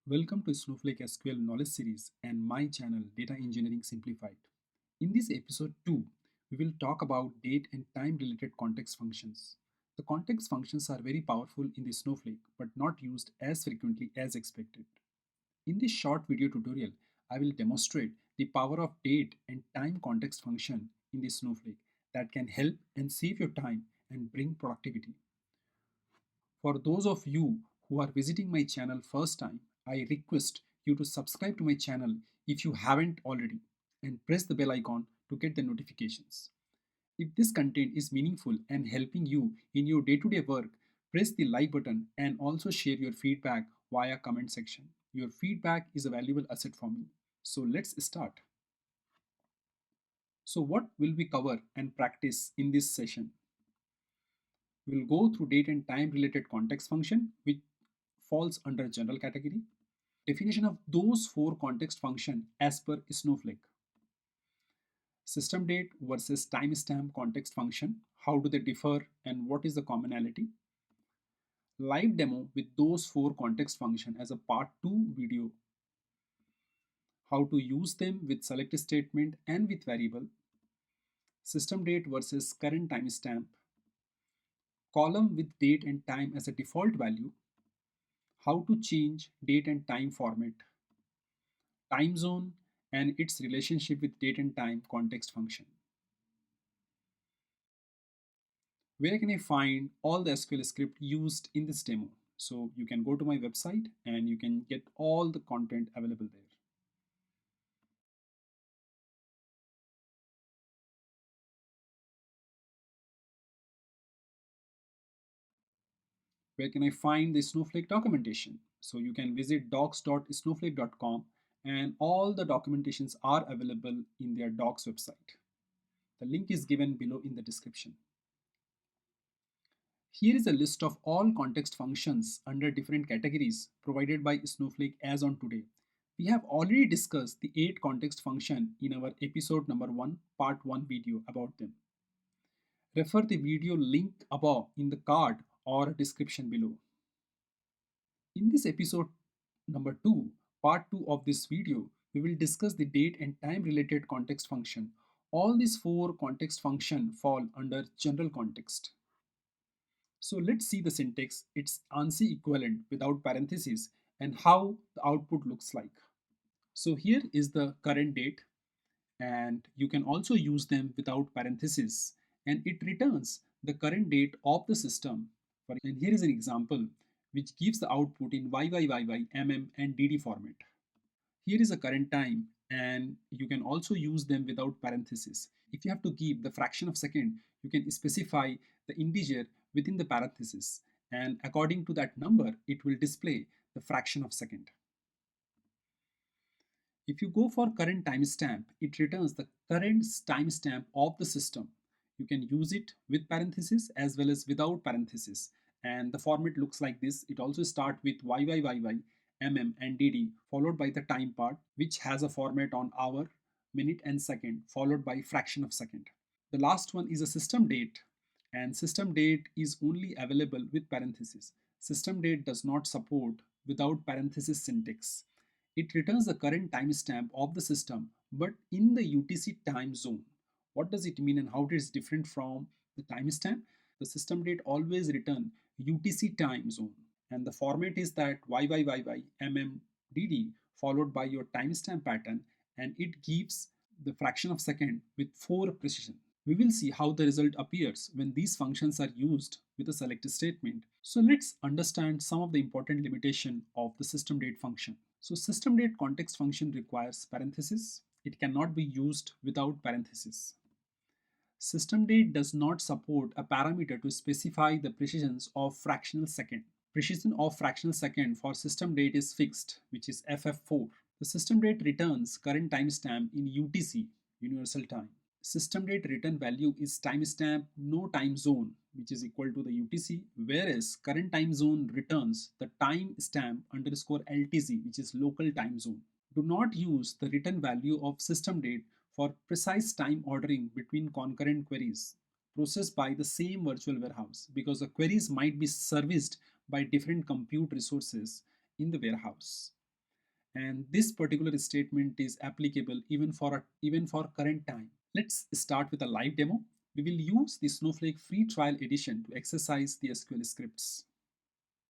Welcome to Snowflake SQL Knowledge Series and my channel Data Engineering Simplified. In this episode 2, we will talk about date and time related context functions. The context functions are very powerful in the Snowflake but not used as frequently as expected. In this short video tutorial, I will demonstrate the power of date and time context function in the Snowflake that can help and save your time and bring productivity. For those of you who are visiting my channel first time, I request you to subscribe to my channel if you haven't already and press the bell icon to get the notifications. If this content is meaningful and helping you in your day-to-day work, press the like button and also share your feedback via comment section. Your feedback is a valuable asset for me. So let's start. So what will we cover and practice in this session? We'll go through date and time related context function, which falls under general category. Definition of those four context function as per Snowflake. System date versus timestamp context function. How do they differ and what is the commonality? Live demo with those four context function as a part 2 video. How to use them with select statement and with variable. System date versus current timestamp. Column with date and time as a default value. How to change date and time format. Time zone and its relationship with date and time context function. Where can I find all the SQL script used in this demo? So you can go to my website and you can get all the content available there. Where can I find the Snowflake documentation? So you can visit docs.snowflake.com and all the documentations are available in their docs website. The link is given below in the description. Here is a list of all context functions under different categories provided by Snowflake as on today. We have already discussed the 8 context function in our episode number 1 part 1 video about them. Refer the video link above in the card or description below. In this episode number 2, part 2 of this video, we will discuss the date and time related context function. All these 4 context functions fall under general context. So let's see the syntax, its ANSI equivalent without parentheses and how the output looks like. So here is the current date and you can also use them without parentheses and it returns the current date of the system. And here is an example which gives the output in YYYY, MM and DD format. Here is a current time and you can also use them without parentheses. If you have to give the fraction of second, you can specify the integer within the parentheses and according to that number, it will display the fraction of second. If you go for current timestamp, it returns the current timestamp of the system. You can use it with parentheses as well as without parentheses. And the format looks like this. It also starts with YYYY, MM and DD followed by the time part which has a format on hour, minute and second followed by fraction of second. The last one is a system date and system date is only available with parentheses. System date does not support without parenthesis syntax. It returns the current timestamp of the system but in the UTC time zone. What does it mean and how it is different from the timestamp? The system date always return UTC time zone and the format is that YYYY MMDD followed by your timestamp pattern and it gives the fraction of second with 4 precision. We will see how the result appears when these functions are used with a select statement. So let's understand some of the important limitation of the system date function. So system date context function requires parentheses. It cannot be used without parentheses. System date does not support a parameter to specify the precisions of fractional second. Precision of fractional second for system date is fixed, which is FF4. The system date returns current timestamp in UTC, universal time. System date return value is timestamp no time zone, which is equal to the UTC, whereas current time zone returns the timestamp underscore LTZ, which is local time zone. Do not use the return value of system date for precise time ordering between concurrent queries processed by the same virtual warehouse because the queries might be serviced by different compute resources in the warehouse. And this particular statement is applicable even for current time. Let's start with a live demo. We will use the Snowflake free trial edition to exercise the SQL scripts.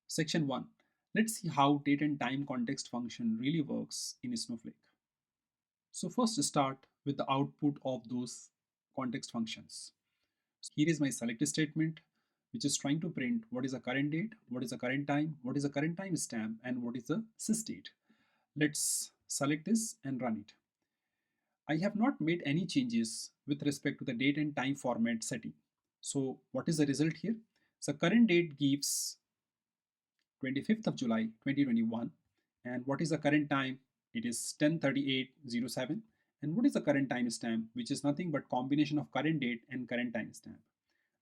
Section 1. Let's see how date and time context function really works in Snowflake. So first start with the output of those context functions. Here is my select statement, which is trying to print what is the current date, what is the current time, what is the current timestamp, and what is the sysdate. Let's select this and run it. I have not made any changes with respect to the date and time format setting. So what is the result here? So current date gives 25th of July 2021. And what is the current time? It is 10:38:07. And what is the current timestamp? Which is nothing but combination of current date and current timestamp.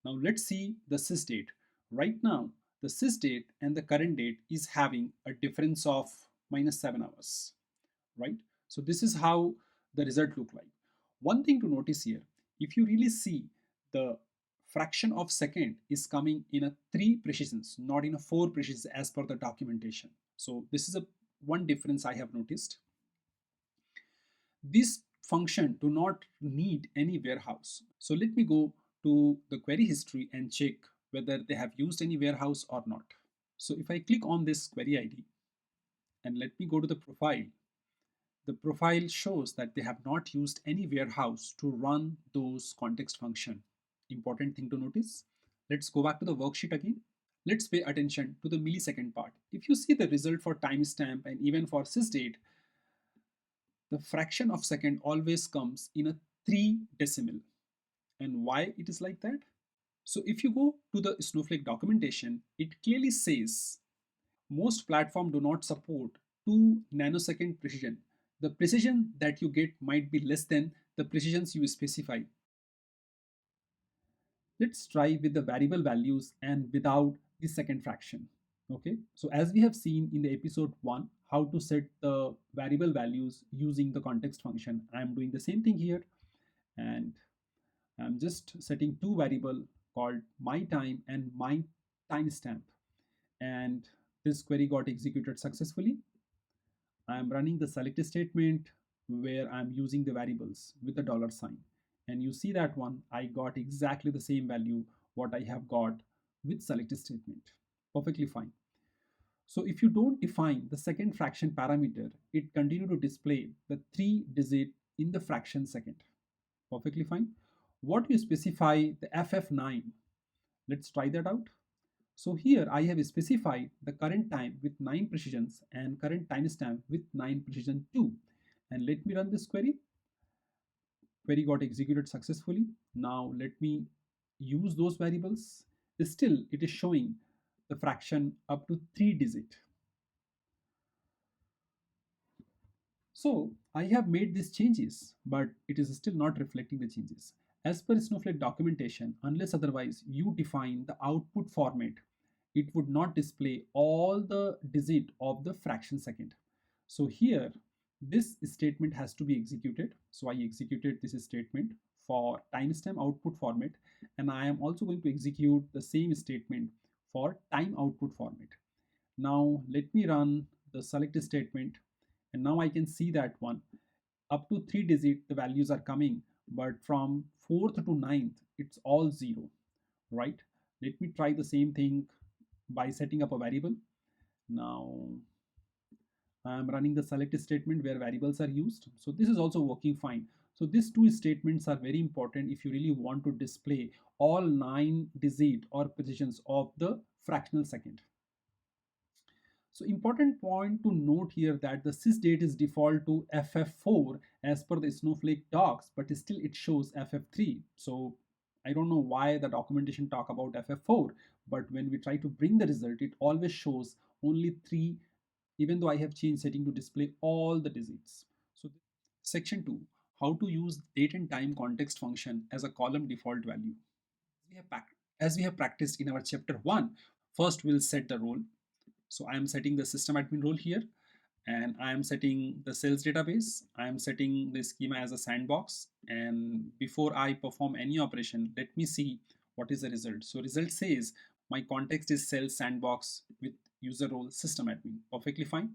Now let's see the sysdate. Right now, the sysdate and the current date is having a difference of -7 hours, right? So this is how the result look like. One thing to notice here, if you really see, the fraction of second is coming in a 3 precisions, not in a 4 precisions as per the documentation. So this is a one difference I have noticed. This function do not need any warehouse. So let me go to the query history and check whether they have used any warehouse or not. So if I click on this query ID and let me go to the profile shows that they have not used any warehouse to run those context function. Important thing to notice. Let's go back to the worksheet again. Let's pay attention to the millisecond part. If you see the result for timestamp and even for sysdate, the fraction of second always comes in a 3 decimal. And why it is like that? So if you go to the Snowflake documentation, it clearly says most platforms do not support 2 nanosecond precision. The precision that you get might be less than the precisions you specify. Let's try with the variable values and without the second fraction. Okay, so as we have seen in the episode 1, how to set the variable values using the context function, I'm doing the same thing here, and I'm just setting two variable called my time and my timestamp, and this query got executed successfully. I'm running the select statement where I'm using the variables with the dollar sign. And you see that one, I got exactly the same value what I have got with select statement. Perfectly fine. So if you don't define the second fraction parameter, it continue to display the 3-digit in the fraction second. Perfectly fine. What you specify the FF9? Let's try that out. So here I have specified the current time with 9 precisions and current timestamp with 9 precision too. And let me run this query. Query got executed successfully. Now let me use those variables. Still, it is showing the fraction up to 3-digit. So I have made these changes, but it is still not reflecting the changes. As per Snowflake documentation, unless otherwise you define the output format, it would not display all the digit of the fraction second. So here, this statement has to be executed. So I executed this statement for timestamp output format, and I am also going to execute the same statement for time output format. Now let me run the select statement, and now I can see that one up to 3-digit the values are coming, but from 4th to 9th it's all 0, right? Let me try the same thing by setting up a variable. Now I'm running the select statement where variables are used, so this is also working fine. So these two statements are very important if you really want to display all 9-digit or positions of the fractional second. So important point to note here that the sysdate is default to FF4 as per the Snowflake docs, but still it shows FF3. So I don't know why the documentation talk about FF4, but when we try to bring the result, it always shows only 3, even though I have changed setting to display all the digits. So section 2, how to use date and time context function as a column default value. As we have practiced in our chapter 1, first we'll set the role. So I am setting the system admin role here, and I am setting the sales database. I am setting the schema as a sandbox. And before I perform any operation, let me see what is the result. So result says my context is sales sandbox with user role system admin. Perfectly fine.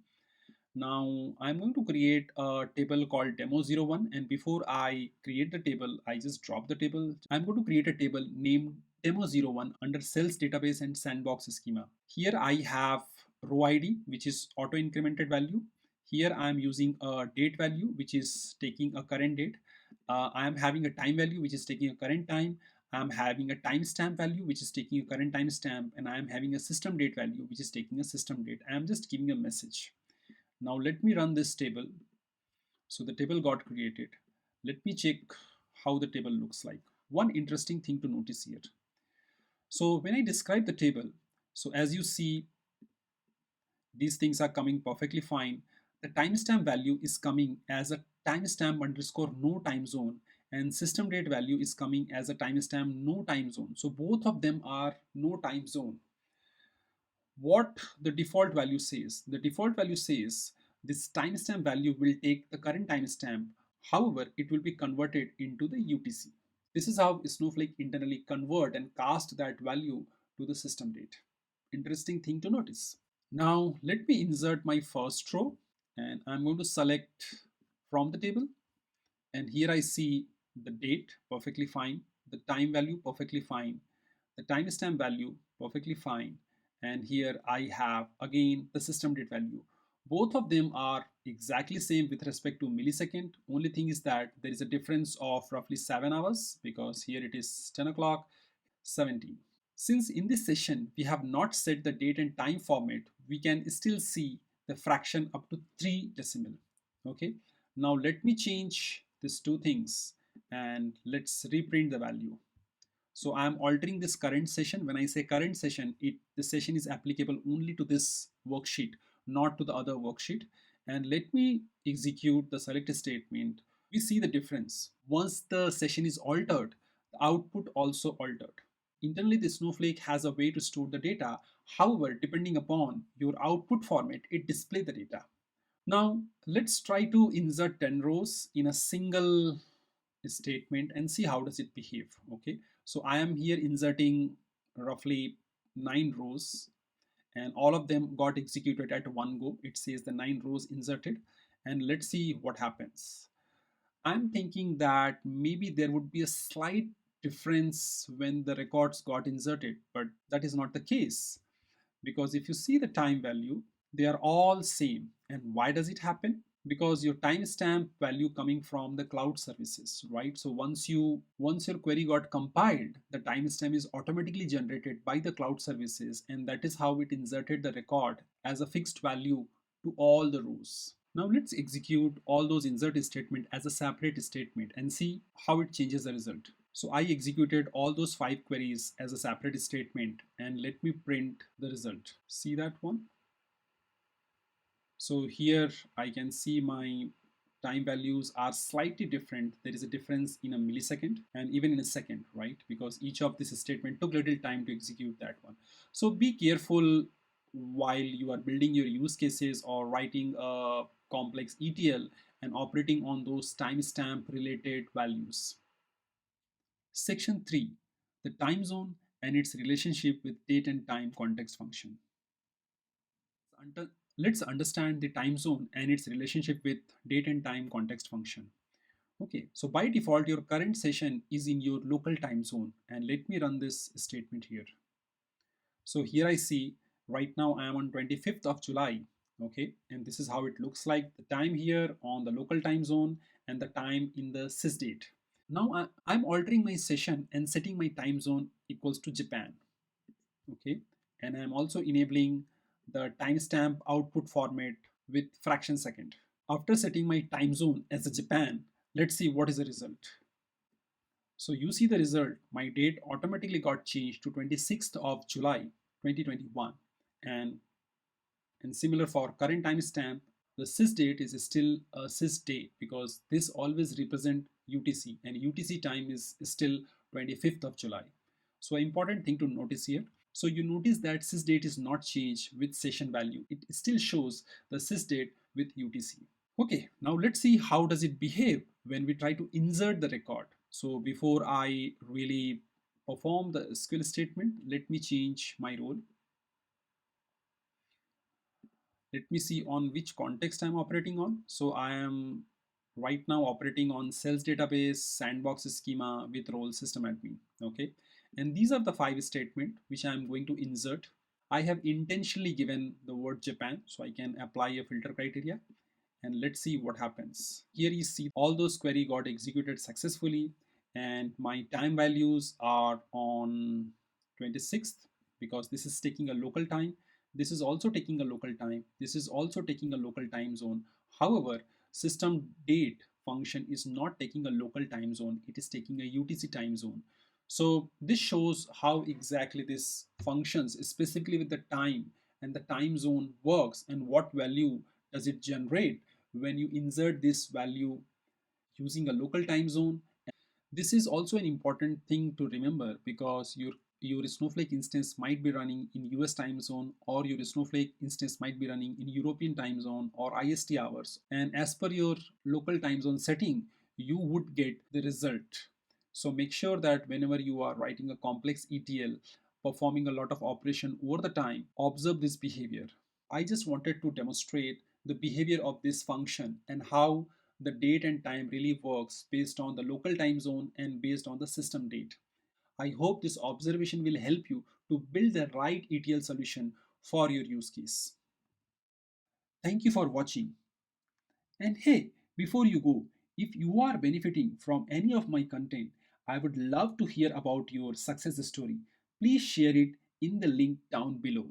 Now I'm going to create a table called demo01, and before I create the table, I just drop the table. I'm going to create a table named demo01 under sales database and sandbox schema. Here I have row ID, which is auto incremented value. Here I am using a date value, which is taking a current date. I am having a time value, which is taking a current time. I'm having a timestamp value, which is taking a current timestamp, and I am having a system date value, which is taking a system date. I am just giving a message. Now let me run this table. So the table got created. Let me check how the table looks like. One interesting thing to notice here. So when I describe the table, so as you see, these things are coming perfectly fine. The timestamp value is coming as a timestamp underscore no time zone, and system date value is coming as a timestamp no time zone. So both of them are no time zone. What the default value says? The default value says this timestamp value will take the current timestamp. However, it will be converted into the UTC. This is how Snowflake internally convert and cast that value to the system date. Interesting thing to notice. Now let me insert my first row, and I'm going to select from the table, and here I see the date perfectly fine, the time value perfectly fine, the timestamp value perfectly fine, and here I have again the system date value. Both of them are exactly same with respect to millisecond. Only thing is that there is a difference of roughly 7 hours, because here it is 10 o'clock, 17. Since in this session we have not set the date and time format, we can still see the fraction up to 3 decimal. Okay, now let me change these two things and let's reprint the value. So I am altering this current session. When I say current session, the session is applicable only to this worksheet, not to the other worksheet. And let me execute the select statement. We see the difference. Once the session is altered, the output also altered. Internally, the Snowflake has a way to store the data. However, depending upon your output format, it displays the data. Now, let's try to insert 10 rows in a single statement and see how does it behave. Okay, so I am here inserting roughly 9 rows, and all of them got executed at one go. It says the 9 rows inserted, and let's see what happens. I'm thinking that maybe there would be a slight difference when the records got inserted, but that is not the case, because if you see the time value, they are all same. And why does it happen? Because your timestamp value coming from the cloud services, right? So once your query got compiled, the timestamp is automatically generated by the cloud services, and that is how it inserted the record as a fixed value to all the rows. Now let's execute all those insert statement as a separate statement and see how it changes the result. So I executed all those 5 queries as a separate statement, and let me print the result. See that one? So here I can see my time values are slightly different. There is a difference in a millisecond and even in a second, right? Because each of this statement took little time to execute that one. So be careful while you are building your use cases or writing a complex ETL and operating on those timestamp related values. Section 3, the time zone and its relationship with date and time context function. Let's understand the time zone and its relationship with date and time context function. Okay, so by default, your current session is in your local time zone, and let me run this statement here. So here I see right now I am on 25th of July. Okay, and this is how it looks like, the time here on the local time zone and the time in the Sysdate. Now I'm altering my session and setting my time zone equals to Japan. Okay, and I'm also enabling the timestamp output format with fraction second. After setting my time zone as a Japan, let's see what is the result. So you see the result, my date automatically got changed to 26th of July 2021, and similar for current timestamp, the sys date is still a sys date because this always represent UTC, and UTC time is still 25th of July. So important thing to notice here. So you notice that sysdate is not changed with session value. It still shows the sysdate with UTC. Okay, now let's see how does it behave when we try to insert the record. So before I really perform the SQL statement, let me change my role. Let me see on which context I'm operating on. So I am right now operating on sales database, sandbox schema with role system admin. Okay. And these are the 5 statements which I'm going to insert. I have intentionally given the word Japan so I can apply a filter criteria, and let's see what happens. Here you see all those query got executed successfully, and my time values are on 26th because this is taking a local time. This is also taking a local time. This is also taking a local time zone. However, system date function is not taking a local time zone. It is taking a UTC time zone. So this shows how exactly this functions specifically with the time and the time zone works and what value does it generate when you insert this value using a local time zone. This is also an important thing to remember because your Snowflake instance might be running in US time zone, or your Snowflake instance might be running in European time zone or IST hours. And as per your local time zone setting, you would get the result. So make sure that whenever you are writing a complex ETL, performing a lot of operation over the time, observe this behavior. I just wanted to demonstrate the behavior of this function and how the date and time really works based on the local time zone and based on the system date. I hope this observation will help you to build the right ETL solution for your use case. Thank you for watching. And hey, before you go, if you are benefiting from any of my content, I would love to hear about your success story. Please share it in the link down below.